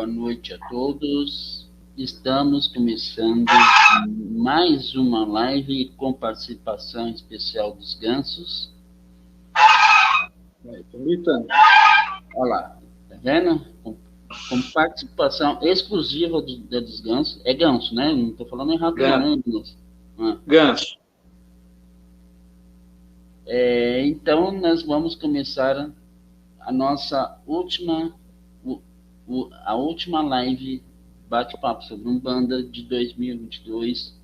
boa noite a todos. Estamos começando mais uma live com participação especial dos gansos. Estou gritando. Olha lá, tá vendo? Com participação exclusiva dos gansos. É ganso, né? Não estou falando errado, não, né? Ganso. Então, nós vamos começar a nossa última live bate-papo sobre Umbanda de 2022.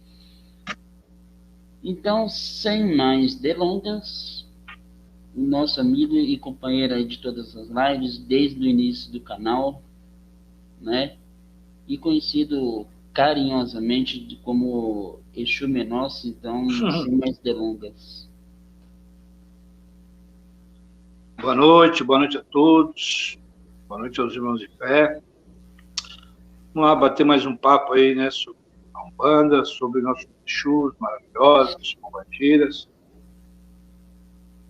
Então, sem mais delongas, nosso amigo e companheiro aí de todas as lives, desde o início do canal, né? E conhecido carinhosamente como Exu Menossi, então, sem mais delongas. Boa noite a todos. Boa noite aos irmãos de fé. Vamos lá bater mais um papo aí, né, sobre a Umbanda, sobre nossos Exus maravilhosos, pombagiras.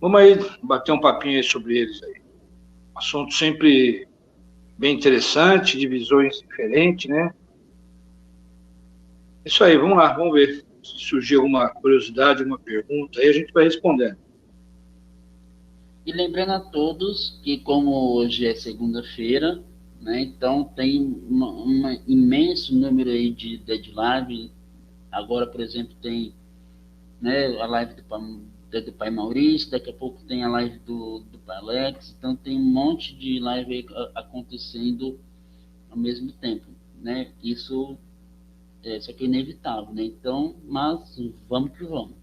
Vamos aí bater um papinho aí sobre eles aí. Assunto sempre bem interessante, de visões diferentes, né? Isso aí, vamos lá, vamos ver se surgir alguma curiosidade, alguma pergunta, aí a gente vai respondendo. E lembrando a todos que, como hoje é segunda-feira, né, então tem um imenso número aí de live. Agora, por exemplo, tem, né, a live do Pai Maurício, daqui a pouco tem a live do Pai Alex, então tem um monte de live aí acontecendo ao mesmo tempo, né? Isso é inevitável, né? Então, mas vamos que vamos.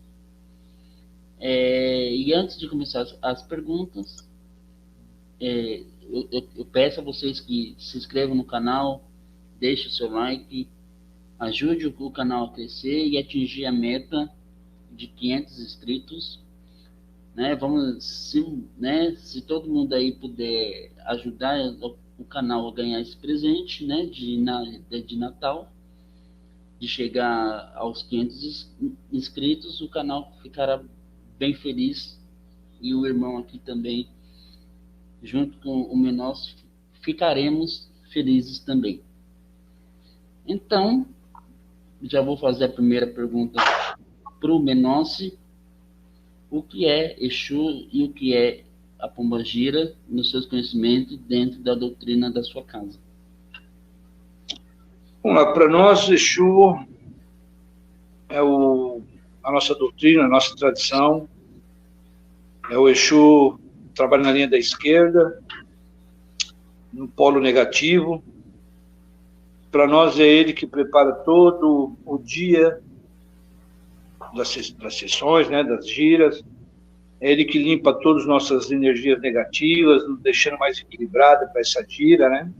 E antes de começar as perguntas, eu peço a vocês que se inscrevam no canal, deixem o seu like, ajude o canal a crescer e atingir a meta de 500 inscritos. Né? Se todo mundo aí puder ajudar o canal a ganhar esse presente, né, de Natal, de chegar aos 500 inscritos, o canal ficará bem feliz, e o irmão aqui também, junto com o Menossi, ficaremos felizes também. Então, já vou fazer a primeira pergunta para o Menossi. O que é Exu e o que é a Pombagira nos seus conhecimentos dentro da doutrina da sua casa? Vamos lá, para nós, Exu é a nossa doutrina, a nossa tradição. É o Exu trabalha na linha da esquerda, no polo negativo. Para nós é ele que prepara todo o dia das sessões, né, das giras. É ele que limpa todas as nossas energias negativas, nos deixando mais equilibrada para essa gira, né?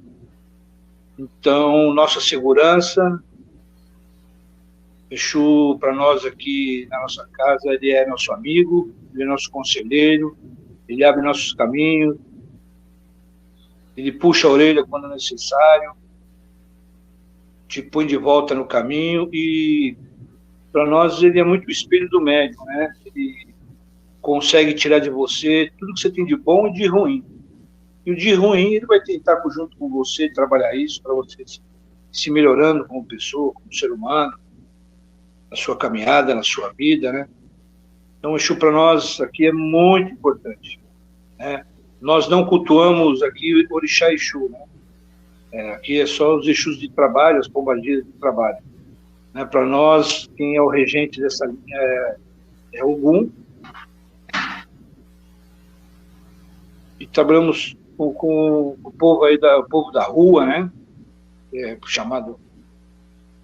Então, nossa segurança, Exu, para nós aqui na nossa casa, ele é nosso amigo, ele é nosso conselheiro, ele abre nossos caminhos, ele puxa a orelha quando é necessário, te põe de volta no caminho, e para nós ele é muito o espelho do médium, né? Ele consegue tirar de você tudo que você tem de bom e de ruim. E o de ruim ele vai tentar, junto com você, trabalhar isso para você se melhorando como pessoa, como ser humano, na sua caminhada, na sua vida, né? Então, o Exu para nós aqui é muito importante, né? Nós não cultuamos aqui Orixá Exu, né? Aqui é só os Exus de trabalho, as pombagiras de trabalho. Né? Para nós, quem é o regente dessa linha é Ogum. E trabalhamos com o povo aí o povo da rua, né? Chamado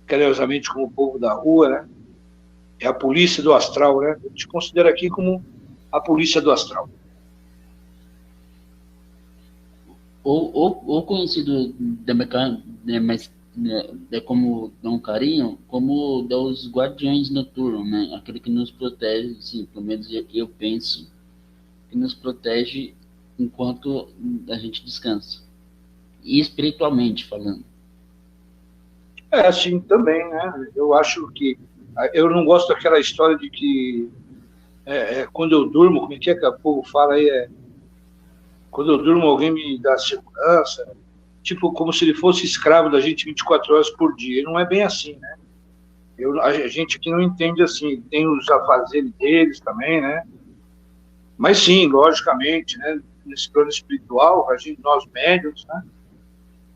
carinhosamente como o povo da rua, né? É a polícia do astral, né? A gente considera aqui como a polícia do astral. Ou conhecido como Dom Carinho, como dos guardiões noturnos, né? Aquele que nos protege, sim, pelo menos eu penso, que nos protege enquanto a gente descansa. E espiritualmente falando. Assim também, né? Eu acho que eu não gosto daquela história de que quando eu durmo, como é que o povo fala aí? Quando eu durmo, alguém me dá segurança. tipo, como se ele fosse escravo da gente 24 horas por dia. E não é bem assim, né? A gente aqui não entende assim, tem os afazeres deles também, né? Mas sim, logicamente, né? Nesse plano espiritual, nós médiuns, né?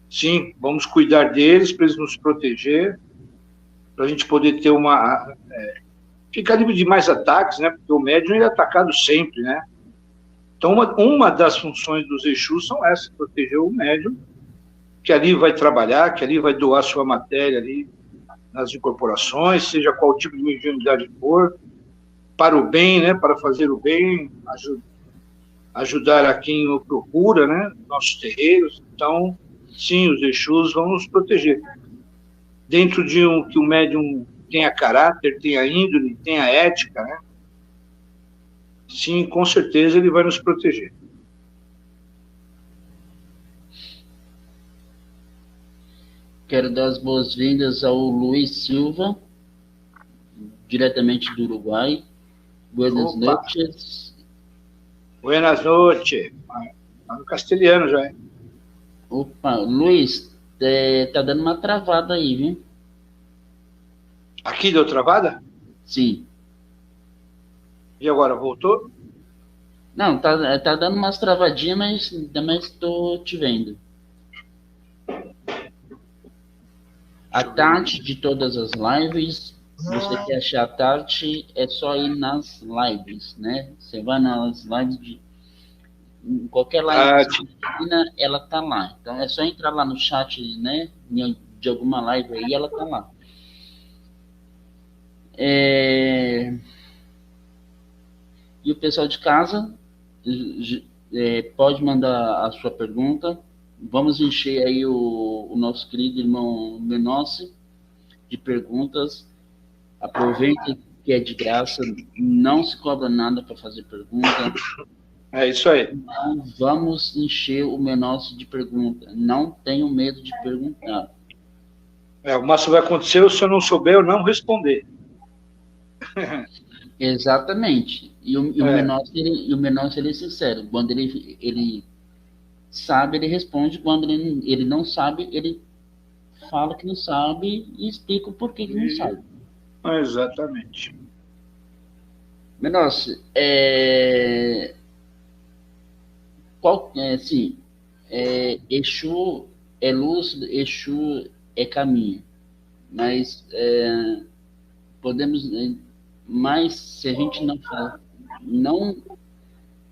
Sim, vamos cuidar deles para eles nos proteger, para a gente poder ter ficar livre de mais ataques, né? Porque o médium é atacado sempre, né? Então, uma das funções dos Exus são essas, proteger o médium, que ali vai trabalhar, que ali vai doar sua matéria ali nas incorporações, seja qual tipo de mediunidade for, para o bem, né? Para fazer o bem, ajudar a quem o procura, né? Nossos terreiros. Então, sim, os Exus vão nos proteger. Dentro de que o médium tenha caráter, tenha índole, tenha ética, né? Sim, com certeza ele vai nos proteger. Quero dar as boas-vindas ao Luiz Silva, diretamente do Uruguai. Buenas noches. Buenas noches. No castelhano já, hein? Opa, Luiz, tá dando uma travada aí, viu? Aqui deu travada? Sim. E agora, voltou? Não, tá dando umas travadinhas, mas estou te vendo. A Tati de todas as lives, você quer achar a Tati, é só ir nas lives, né? Você vai nas lives em qualquer live ela tá lá. Então é só entrar lá no chat, né? De alguma live aí, ela tá lá. E o pessoal de casa pode mandar a sua pergunta. Vamos encher aí o nosso querido irmão Menossi de perguntas. Aproveite que é de graça, não se cobra nada para fazer pergunta. É isso aí. Então, vamos encher o Menossi de pergunta. Não tenho medo de perguntar. O máximo vai acontecer se eu não souber ou não responder. Exatamente. E o Menossi, ele é sincero. Quando ele sabe, ele responde. Quando ele não sabe, ele fala que não sabe e explica o porquê que não sabe. Exatamente. Menossi, Exu é luz, Exu é caminho. Mas podemos... Mas se a gente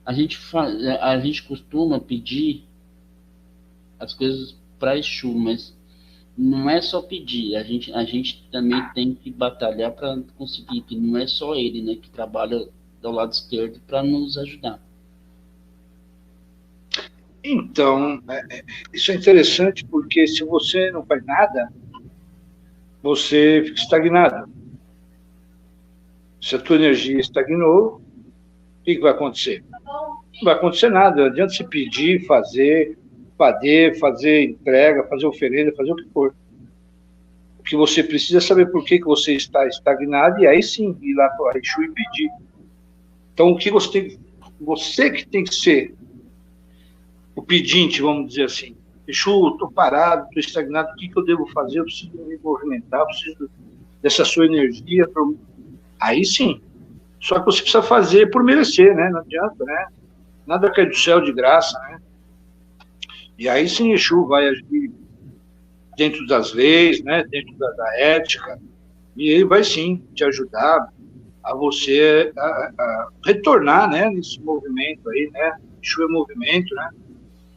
a gente costuma pedir as coisas para Exu, mas não é só pedir, a gente também tem que batalhar para conseguir, que não é só ele, né, que trabalha do lado esquerdo para nos ajudar. Então, isso é interessante porque se você não faz nada, você fica estagnado. Se a tua energia estagnou, o que vai acontecer? Não vai acontecer nada. Não adianta se pedir, fazer entrega, fazer oferenda, fazer o que for. O que você precisa é saber por que você está estagnado e aí sim ir lá para o Exu e pedir. Então, o que você que tem que ser o pedinte, vamos dizer assim. Exu, estou parado, estou estagnado, o que eu devo fazer? Eu preciso me movimentar, eu preciso dessa sua energia. Aí sim. Só que você precisa fazer por merecer, né? Não adianta, né? Nada cai do céu de graça, né? E aí sim Exu vai agir dentro das leis, né? Dentro da ética, e ele vai sim te ajudar a você a retornar, né? Nesse movimento aí, né? Exu é movimento, né?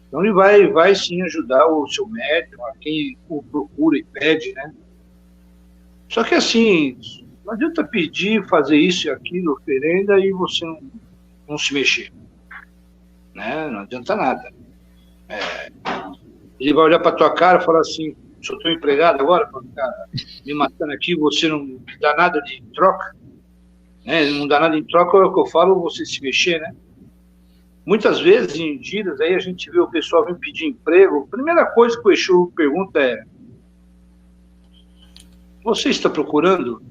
Então ele vai sim ajudar o seu médium, a quem o procura e pede, né? Só que assim, não adianta pedir, fazer isso e aquilo, oferenda, e você não se mexer. Né? Não adianta nada. Ele vai olhar para tua cara e falar assim, sou teu empregado agora, para ficar me matando aqui, você não me dá nada de troca? Né? Não dá nada em troca, é o que eu falo, você se mexer, né? Muitas vezes, em giras, aí a gente vê o pessoal vir pedir emprego, a primeira coisa que o Exu pergunta é: você está procurando?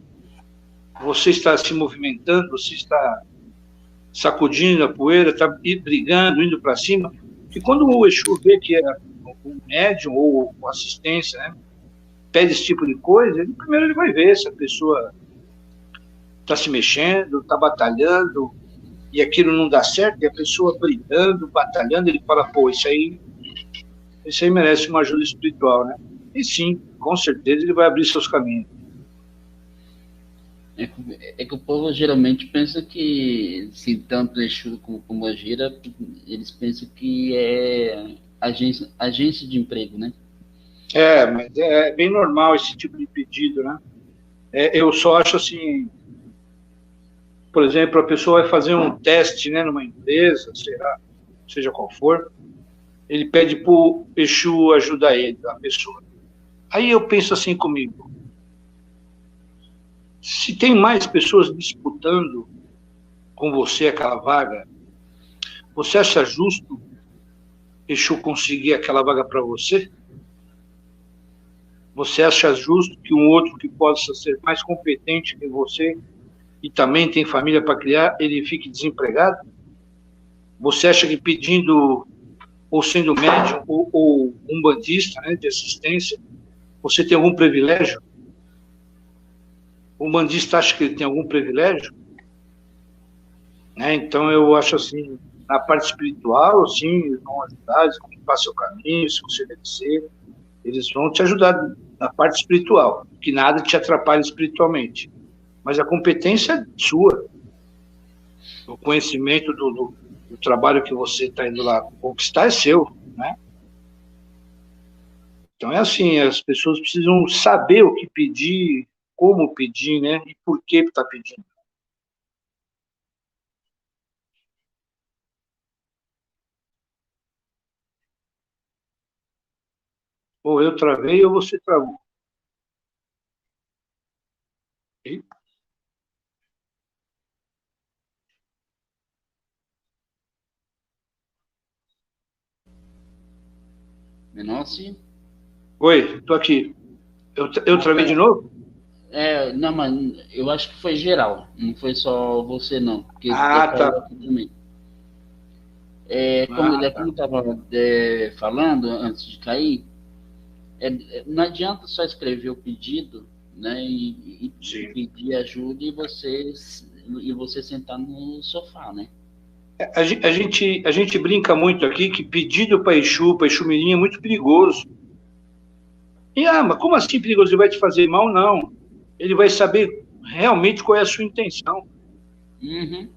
Você está se movimentando? Você está sacudindo a poeira, está brigando, indo para cima? que quando o Exu vê que o médium ou assistência, né, pede esse tipo de coisa, primeiro ele vai ver se a pessoa está se mexendo, está batalhando, e aquilo não dá certo, e a pessoa brilhando, batalhando, ele fala, pô, isso aí merece uma ajuda espiritual, né? E sim, com certeza ele vai abrir seus caminhos. É que o povo geralmente pensa que, se tanto Exu como a Gira, eles pensam que é agência de emprego, né? Mas é bem normal esse tipo de pedido, né? Eu só acho assim, por exemplo, a pessoa vai fazer um teste, né, numa empresa, seja qual for, ele pede para o Exu ajudar ele, a pessoa. Aí eu penso assim comigo, se tem mais pessoas disputando com você aquela vaga, você acha justo Exu conseguir aquela vaga para você? Você acha justo que um outro que possa ser mais competente que você e também tem família para criar, ele fique desempregado? Você acha que pedindo, ou sendo médium, ou umbandista, né, de assistência, você tem algum privilégio? O umbandista acha que ele tem algum privilégio? Né? Então, eu acho assim, na parte espiritual, sim, eles vão ajudar, eles vão limpar seu caminho, se você obedecer, eles vão te ajudar na parte espiritual, que nada te atrapalhe espiritualmente. Mas a competência é sua. O conhecimento do trabalho que você está indo lá conquistar é seu, né? Então é assim, as pessoas precisam saber o que pedir, como pedir, né? E por que está pedindo. Ou eu travei ou você travou. E Menossi? oi, estou aqui. Eu travei de novo? Não, mas eu acho que foi geral, não foi só você não, porque Ah, caiu tá. aqui também. Ah, Como tá. eu estava falando antes de cair, não adianta só escrever o pedido, né, e Sim. pedir ajuda e você sentar no sofá, né? A gente brinca muito aqui que pedido para Exu Mirim é muito perigoso. Mas como assim perigoso? Ele vai te fazer mal? Não. Ele vai saber realmente qual é a sua intenção. Uhum.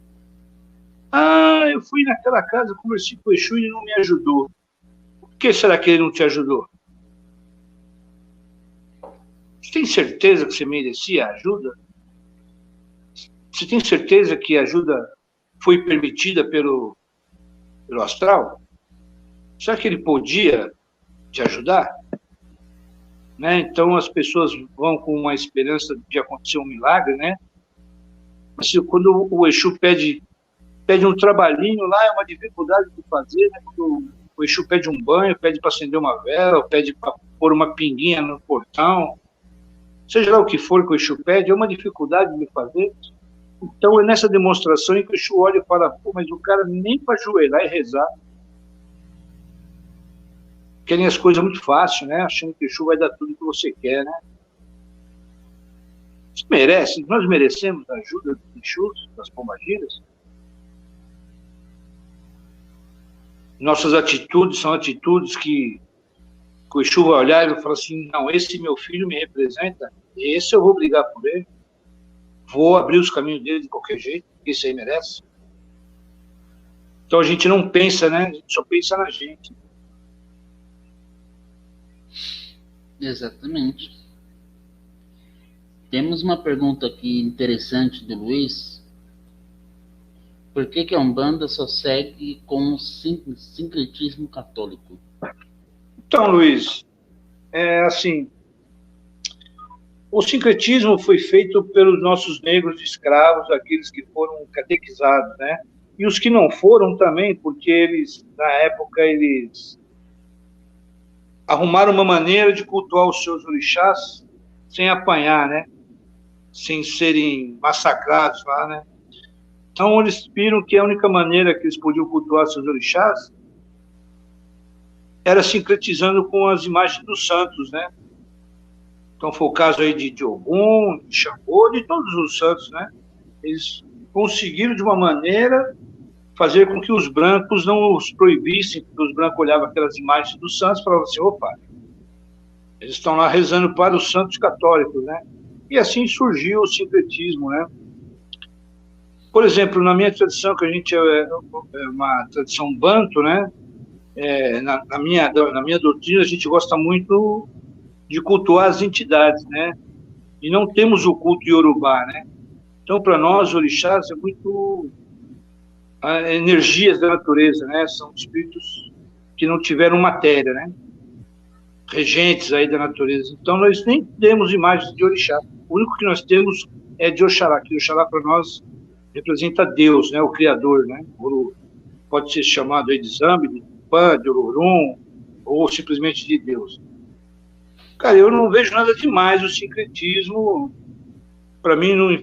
Eu fui naquela casa, conversei com o Exu e ele não me ajudou. Por que será que ele não te ajudou? Você tem certeza que você merecia ajuda? Você tem certeza que a ajuda foi permitida pelo astral? Será que ele podia te ajudar? Né? Então as pessoas vão com uma esperança de acontecer um milagre, né? Mas quando o Exu pede um trabalhinho lá, é uma dificuldade de fazer, né? Quando o Exu pede um banho, pede para acender uma vela, pede para pôr uma pinguinha no portão, seja lá o que for que o Exu pede, é uma dificuldade de fazer. Então é nessa demonstração em que o Exu olha e fala, pô, mas o cara nem para ajoelhar e rezar. Querem as coisas muito fácil, né? Achando que o Exu vai dar tudo que você quer, né? Você merece, nós merecemos a ajuda dos Exus, das pombagiras. Nossas atitudes são atitudes que o Exu vai olhar e vai falar assim, não, esse meu filho me representa, esse eu vou brigar por ele, vou abrir os caminhos dele de qualquer jeito, esse aí merece. Então a gente não pensa, né? A gente só pensa na gente. Exatamente. Temos uma pergunta aqui interessante do Luiz. Por que a Umbanda só segue com o sincretismo católico? Então, Luiz, assim, o sincretismo foi feito pelos nossos negros escravos, aqueles que foram catequizados, né? E os que não foram também, porque eles, na época, eles arrumaram uma maneira de cultuar os seus orixás sem apanhar, né? Sem serem massacrados lá, né? Então, eles viram que a única maneira que eles podiam cultuar seus orixás era sincretizando com as imagens dos santos, né? Então foi o caso aí de Ogum, de Xangô, de todos os santos, né? Eles conseguiram, de uma maneira, fazer com que os brancos não os proibissem, porque os brancos olhavam aquelas imagens dos santos e falavam assim, opa, eles estão lá rezando para os santos católicos, né? E assim surgiu o sincretismo, né? Por exemplo, na minha tradição, que a gente é uma tradição banto, né? Na minha doutrina, a gente gosta muito de cultuar as entidades, né? E não temos o culto iorubá, né? Então, para nós, orixás é muito energias da natureza, né? São espíritos que não tiveram matéria, né? Regentes aí da natureza. Então, nós nem temos imagens de orixá. O único que nós temos é de Oxalá, que Oxalá para nós representa Deus, né? O Criador, né? Pode ser chamado aí de Zambi, de Tupã, de Olorum, ou simplesmente de Deus. Cara, eu não vejo nada demais o sincretismo, para mim, não,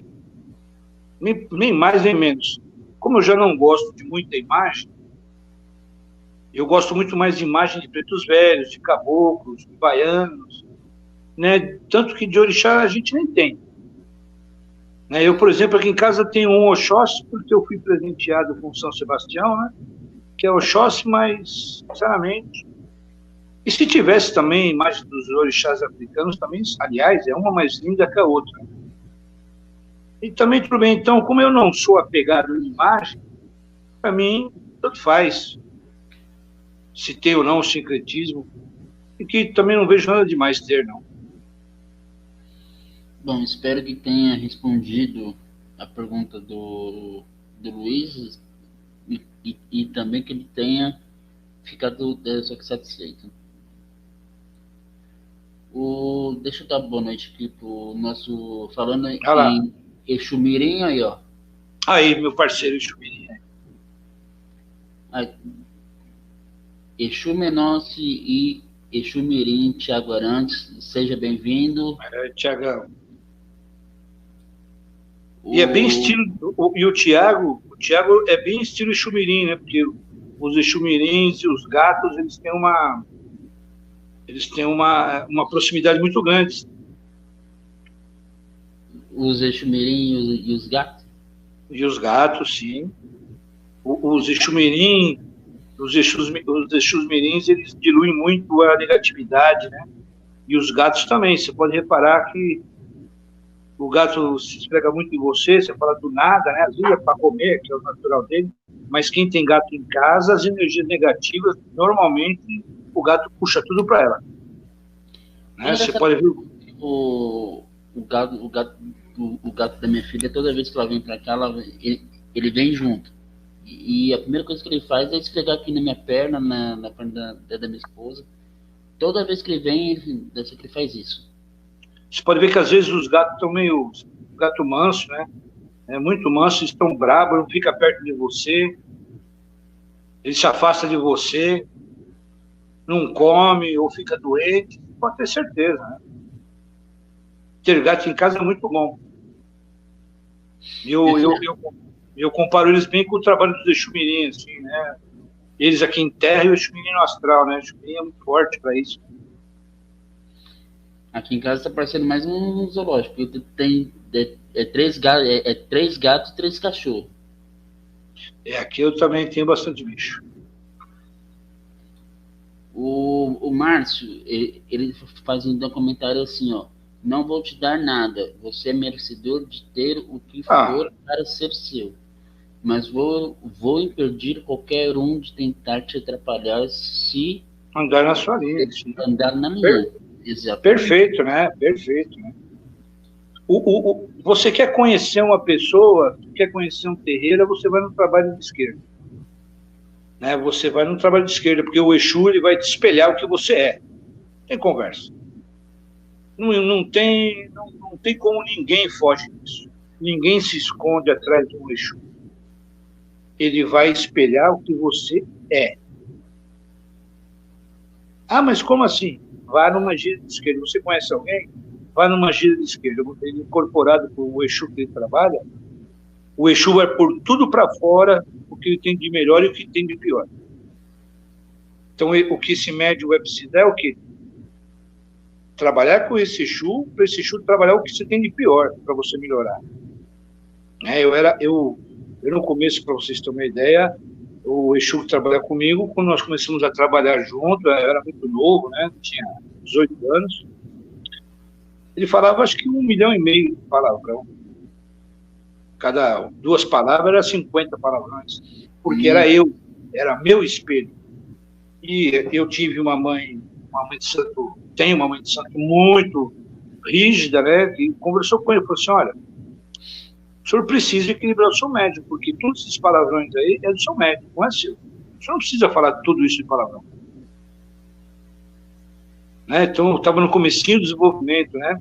nem mais nem menos. Como eu já não gosto de muita imagem, eu gosto muito mais de imagem de pretos velhos, de caboclos, de baianos, né? Tanto que de orixá a gente nem tem. Né? Eu, por exemplo, aqui em casa tenho um Oxóssi, porque eu fui presenteado com São Sebastião, né? Que é Oxóssi, mas, sinceramente... E se tivesse também imagem dos orixás africanos, também, aliás, é uma mais linda que a outra. E também, tudo bem, então, como eu não sou apegado em imagem, para mim, tanto faz se tem ou não o sincretismo, e que também não vejo nada demais ter, não. Bom, espero que tenha respondido a pergunta do Luiz e também que ele tenha ficado satisfeito. Deixa eu dar boa noite aqui pro nosso... Falando em Exumirim aí, ó. Aí, meu parceiro Exumirim. Exu Menossi e Exumirim, Tiago Arantes, seja bem-vindo. Tiagão. E é bem estilo... E o Tiago é bem estilo Exumirim, né? Porque os Exumirins e os gatos, eles têm uma proximidade muito grande. Os Exumirim e os gatos? E os gatos, sim. Os Exumirim, os Exus mirins, eles diluem muito a negatividade, né? E os gatos também. Você pode reparar que o gato se esfrega muito em você, você fala do nada, né? Às vezes é para comer, que é o natural dele. Mas quem tem gato em casa, as energias negativas, normalmente, o gato puxa tudo para ela. Né? Você pode ver... O gato da minha filha, toda vez que ela vem para cá, ele vem junto. E a primeira coisa que ele faz é esfregar aqui na minha perna, na perna da minha esposa. Toda vez que ele vem, ele faz isso. Você pode ver que às vezes os gatos estão meio... Gato manso, né? É muito manso, estão bravos, não fica perto de você. Ele se afasta de você. Não come ou fica doente. Pode ter certeza, né? Ter gato em casa é muito bom. Eu comparo eles bem com o trabalho dos Exumirim, assim, né? Eles aqui em terra e o Exumirim no astral, né? O Exumirim é muito forte para isso. Aqui em casa está parecendo mais um zoológico. Tem três gatos e 3 cachorros. Aqui eu também tenho bastante bicho. O Márcio, ele faz um comentário assim, ó. Não vou te dar nada. Você é merecedor de ter o que for para ser seu. Mas vou impedir qualquer um de tentar te atrapalhar se... Andar na sua linha. Andar na minha. Exatamente. Perfeito, né? Perfeito, né? Você quer conhecer uma pessoa, quer conhecer um terreiro, você vai no trabalho de esquerda. Né? Você vai no trabalho de esquerda, porque o Exu ele vai te espelhar o que você é. Tem conversa. Não tem como ninguém foge disso. Ninguém se esconde atrás de um Exu. Ele vai espelhar o que você é. Ah, mas como assim? Vá numa gira de esquerda. Você conhece alguém? Vá numa gira de esquerda. Ele incorporado com o Exu que ele trabalha, o Exu vai pôr tudo para fora o que ele tem de melhor e o que tem de pior. Então, o que esse médium vai precisar é o quê? Trabalhar com esse Exu, para esse Exu trabalhar o que você tem de pior, para você melhorar. Eu no começo, para vocês terem uma ideia, o Exu que trabalha comigo, quando nós começamos a trabalhar junto, eu era muito novo, né? Tinha 18 anos. Ele falava, acho que 1,5 milhão de palavrão. Cada 2 palavras era 50 palavrões. Porque era meu espelho. E eu tive uma mãe de santo, tenho uma mãe de santo muito rígida, né? Que conversou com ele e falou assim: olha, o senhor precisa equilibrar o seu médium, porque todos esses palavrões aí é do seu médium, não é seu. O senhor não precisa falar tudo isso de palavrão. Né? Então, eu estava no comecinho do desenvolvimento, né?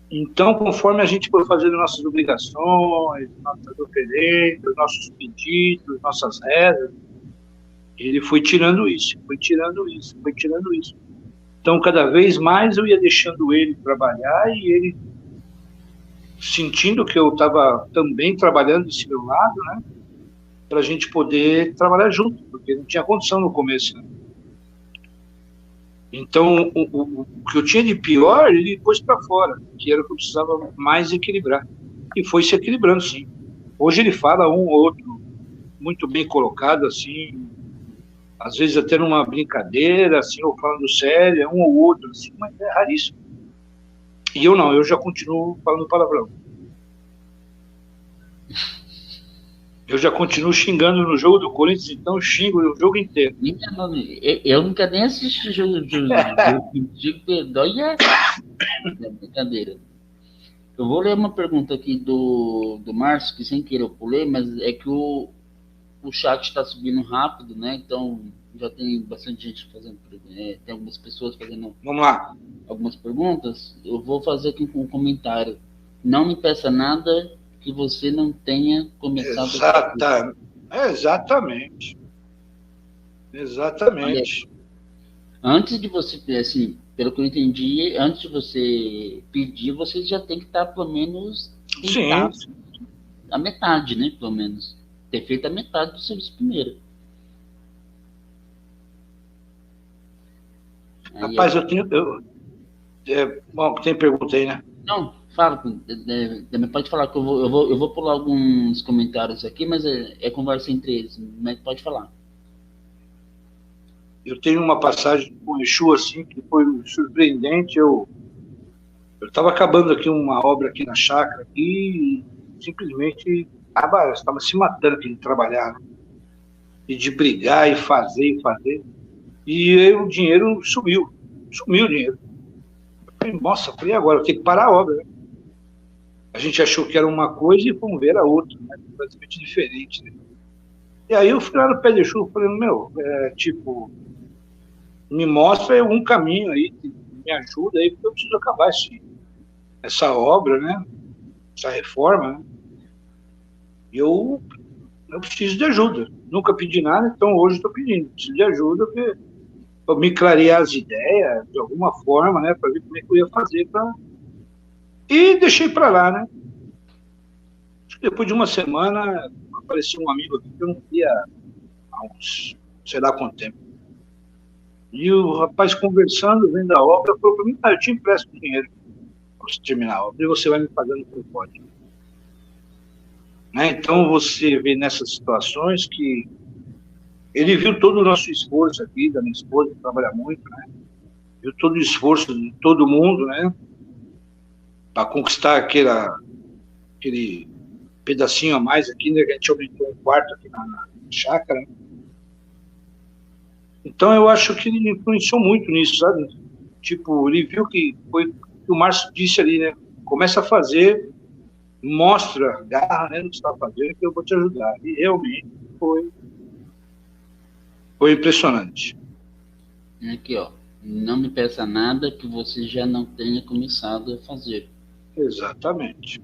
Então, conforme a gente foi fazendo nossas obrigações, nossas oferendas, nossos pedidos, nossas rezas, ele foi tirando isso. Então, cada vez mais eu ia deixando ele trabalhar e ele, sentindo que eu estava também trabalhando desse meu lado, né? Para a gente poder trabalhar junto, porque não tinha condição no começo, né? Então, o que eu tinha de pior, ele pôs para fora, que era o que eu precisava mais equilibrar. E foi se equilibrando, sim. Hoje ele fala um ou outro muito bem colocado, assim, às vezes até numa brincadeira, assim, ou falando sério, um ou outro, assim, mas é raríssimo. E eu não, eu já continuo falando palavrão. Eu já continuo xingando no jogo do Corinthians, então eu xingo o jogo inteiro. Eu nunca nem assisti o jogo de Pedói, é brincadeira. Eu vou ler uma pergunta aqui do Márcio, que sem querer eu pulei, mas é que o chat está subindo rápido, né? Então já tem bastante gente fazendo, tem algumas pessoas fazendo Vamos lá. Algumas perguntas. Eu vou fazer aqui um comentário. Não me peça nada que você não tenha começado Exatamente. Olha, antes de você, assim, pelo que eu entendi, antes de você pedir, você já tem que estar, pelo menos, a metade, né? Pelo menos. Ter feito a metade do serviço primeiro. Rapaz, bom, tem pergunta aí, né? Não, fala. Pode falar, que eu vou pular alguns comentários aqui, mas é conversa entre eles. Mas pode falar. Eu tenho uma passagem com o Exu, assim, que foi surpreendente. Eu estava acabando aqui uma obra aqui na chácara, e simplesmente estava se matando aqui de trabalhar, né? E de brigar e fazer. E aí o dinheiro sumiu o dinheiro. Eu falei, agora eu tenho que parar a obra, né? A gente achou que era uma coisa e fomos ver a outra, né? Completamente diferente, né? E aí eu fui lá no pé de Exu, falei, me mostra um caminho aí, me ajuda aí, porque eu preciso acabar essa obra, né? Essa reforma, né? E eu preciso de ajuda. Nunca pedi nada, então hoje estou pedindo. Preciso de ajuda para me clarear as ideias, de alguma forma, né? Para ver como é que eu ia fazer E deixei para lá, né? Depois de uma semana, apareceu um amigo aqui que eu não via há uns, sei lá quanto tempo. E o rapaz conversando, vendo a obra, falou para mim, eu te empresto dinheiro para você terminar a obra e você vai me pagando por pode. Né? Então você vê nessas situações que ele viu todo o nosso esforço aqui, da minha esposa, que trabalha muito, né? Viu todo o esforço de todo mundo, né? Para conquistar aquele pedacinho a mais aqui, né? A gente aumentou um quarto aqui na chácara. Então eu acho que ele influenciou muito nisso, sabe? Tipo, ele viu que foi o que o Márcio disse ali, né? Começa a fazer, mostra, garra, né, no que você está fazendo, que eu vou te ajudar. E realmente foi impressionante. Aqui, ó. Não me peça nada que você já não tenha começado a fazer. Exatamente.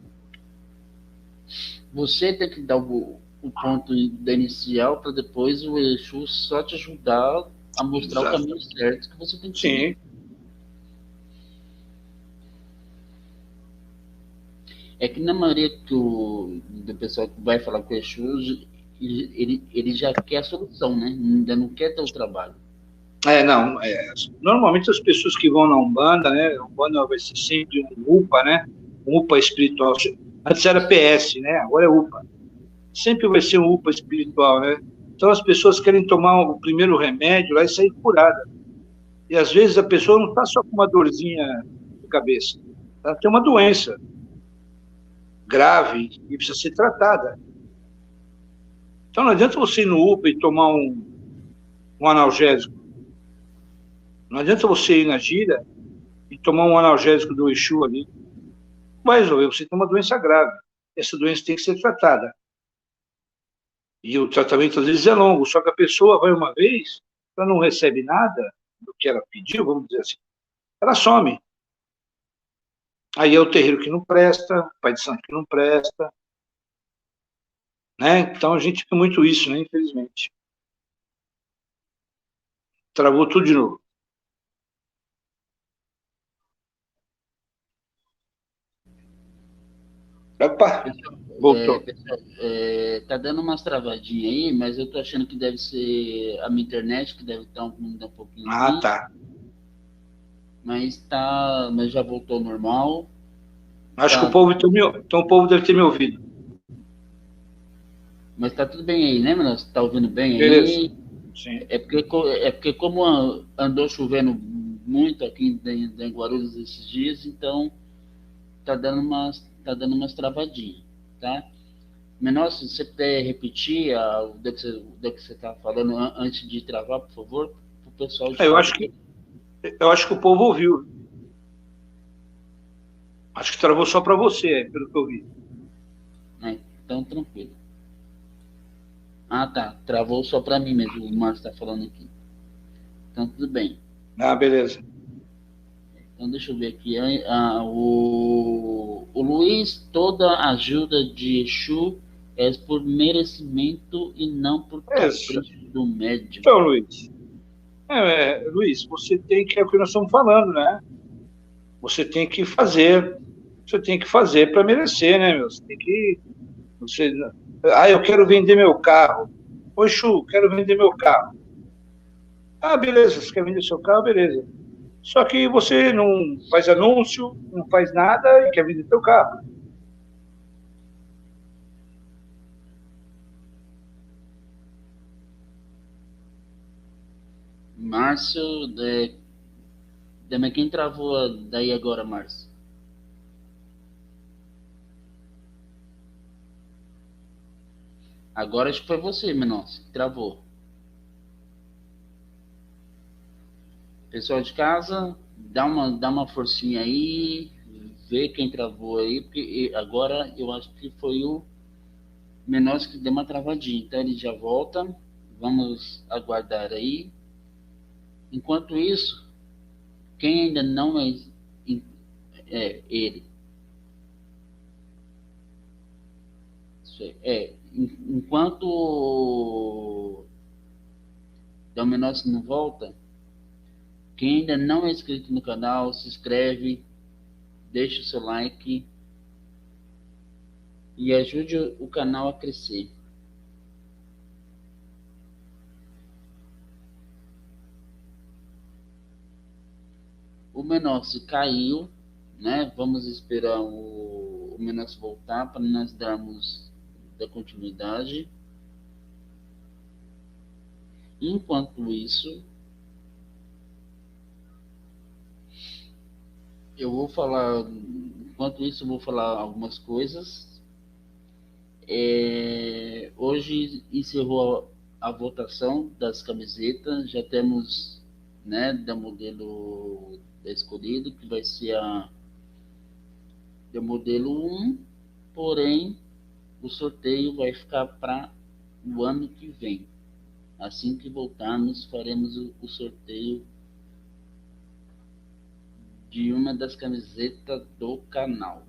Você tem que dar o ponto da inicial para depois o Exu só te ajudar a mostrar o caminho certo que você tem que seguir. É que na maioria do pessoal que vai falar com o Exu, ele já quer a solução, né? Ainda não quer ter o trabalho. Não, normalmente as pessoas que vão na Umbanda, né, a Umbanda vai ser sempre um UPA, né, um UPA espiritual. Antes era PS, né, agora é UPA. Sempre vai ser um UPA espiritual, né? Então as pessoas querem tomar o primeiro remédio lá e sair curada. E às vezes a pessoa não está só com uma dorzinha de cabeça, ela tem uma doença grave e precisa ser tratada. Então não adianta você ir no UPA e tomar um analgésico. Não adianta você ir na gira e tomar um analgésico do Exu ali. Vai resolver, você tem uma doença grave. Essa doença tem que ser tratada. E o tratamento às vezes é longo, só que a pessoa vai uma vez, ela não recebe nada do que ela pediu, vamos dizer assim, ela some. Aí é o terreiro que não presta, o pai de santo que não presta, né? Então a gente vê muito isso, né? Infelizmente. Travou tudo de novo. Opa, voltou. Pessoal, tá dando umas travadinhas aí, mas eu tô achando que deve ser a minha internet, que deve estar um pouquinho Ah, ruim, tá. mas já voltou ao normal. Acho que Tá, então o povo deve ter me ouvido. mas tá tudo bem aí, né, mano? Você tá ouvindo bem Beleza. aí? Sim. É porque como andou chovendo muito aqui em Guarulhos esses dias, então tá dando umas travadinhas, tá? Menor, se você puder repetir o que você estava falando antes de travar, por favor, para o pessoal de Eu casa acho aqui, eu acho que o povo ouviu. Acho que travou só para você, pelo que eu vi. né? Então, tranquilo. Ah, tá. Travou só para mim mesmo, o Márcio está falando aqui. Então, tudo bem. Ah, beleza. Então, deixa eu ver aqui. O Luiz, toda ajuda de Exu é por merecimento e não por Isso. capricho do médium. Então, Luiz. Luiz, você tem que, é o que nós estamos falando, né? Você tem que fazer. Você tem que fazer para merecer, né, meu? Você tem que. Você, eu quero vender meu carro. Oi, Chu, quero vender meu carro. Ah, beleza, você quer vender seu carro, beleza. Só que você não faz anúncio, não faz nada e quer vender seu carro. Márcio, também quem travou daí agora, Márcio? Agora acho que foi você, Menossa, que travou. Pessoal de casa, dá uma forcinha aí, vê quem travou aí, porque agora eu acho que foi o Menossa que deu uma travadinha. Então ele já volta, vamos aguardar aí. Enquanto isso, quem ainda não é ele. Enquanto o Menossa não volta, quem ainda não é inscrito no canal, se inscreve, deixa o seu like e ajude o canal a crescer. O Menossi caiu, né? Vamos esperar o Menossi voltar para nós darmos da continuidade. Enquanto isso, eu vou falar algumas coisas. Hoje encerrou a votação das camisetas, já temos, né, da modelo da escolhido, que vai ser a da modelo 1, porém o sorteio vai ficar para o ano que vem. Assim que voltarmos, faremos o sorteio de uma das camisetas do canal.